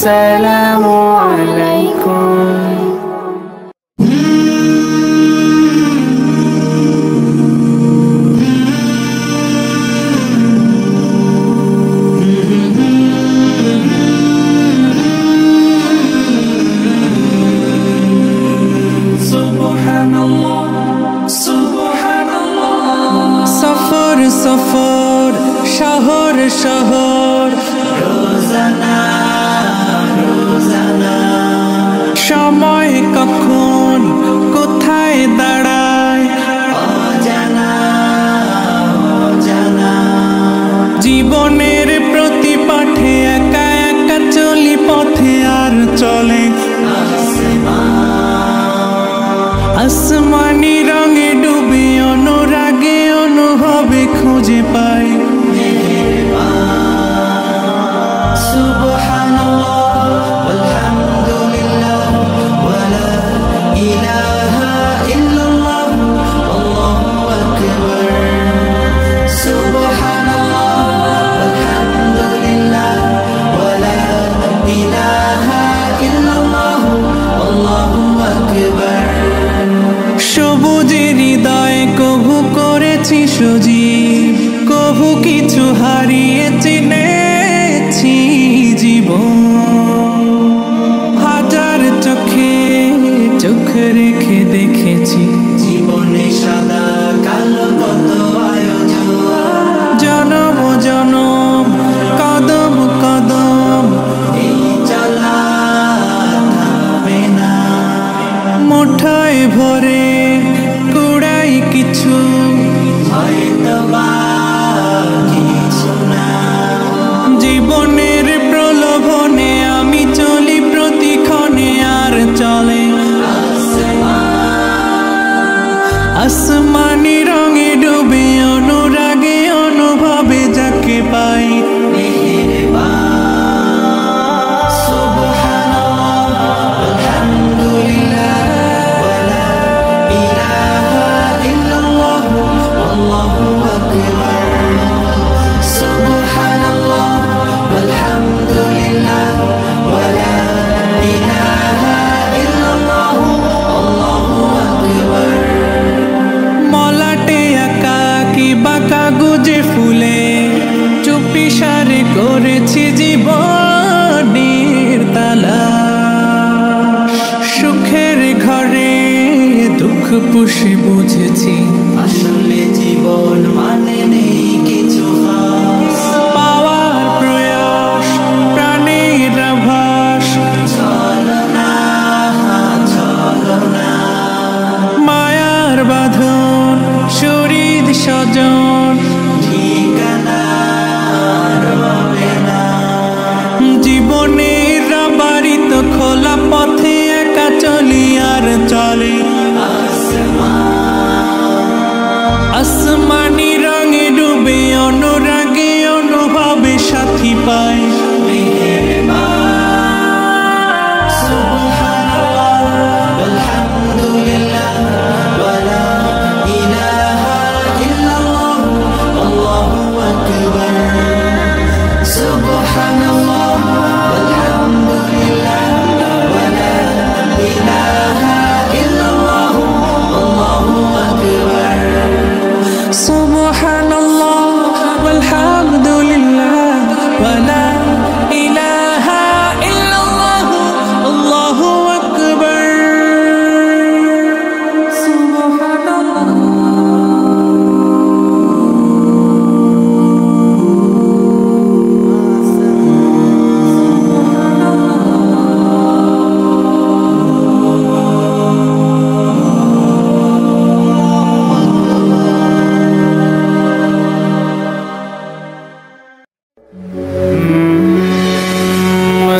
আসসালামু আলাইকুম। সফর সফর শহর শহর রোজানা রোজানা সময় কখন কোথায় দাঁড়ায় অজানা অজানা জীবনের প্রতি পাঠে একা একা চলি পথে আর চলে আসমানি রঙে ডুবে অনুরাগে অনুভবে খুঁজে পাই সুবহানাল্লাহ আলহামদুলিল্লাহ ওয়ালা ইলাহা ইল্লাল্লাহ আল্লাহু আকবার। সুবহানাল্লাহ আলহামদুলিল্লাহ ওয়ালা ইলাহা ইল্লাল্লাহ আল্লাহু আকবার। সবুজের হৃদয়ে কভু করেছি সজীব, কভু কিছু হারিয়ে চিনেছি জীবন। হাজার চোখে চোখ রেখে দেখেছি জীবনে সাদা কালো কত আয়োজন, জনম জনম কদম কদম এই চলা থামবে না। মুঠোয় ভরে কুড়াই কিছু হয়তো বা কিছু না। জীবনের প্রলোভনে আমি চলি প্রতিক্ষণে আর চলে আসমানি রঙে ডুবে অনুরাগে অনুভবে যাকে পাই কাগজে ফুলে চুপি সারে করেছি জীবনের তালা। সুখের ঘরে দুঃখ পুষে বুঝেছি আসলে জীবন মানে নেই কিছু খাস। পাওয়ার প্রয়াস প্রাণের আভাস চলো না চলো না, মায়ার বাঁধন শরীর স্বজন ঠিকানা রবে না। জীবনের বাড়িতে খোলা পথে একা চলি আর চলে আসমানি রঙে ডুবে অনুরাগে অনুভবে সাথী পাই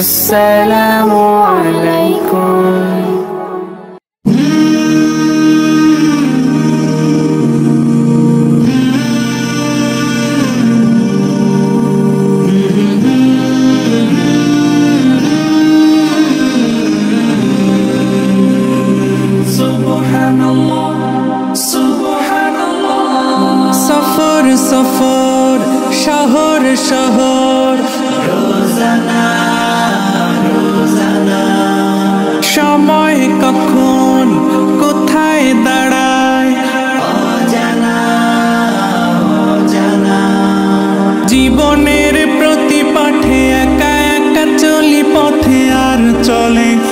আসসালামু আলাইকুম। সফর সফর শহর শহর রোজানা চলে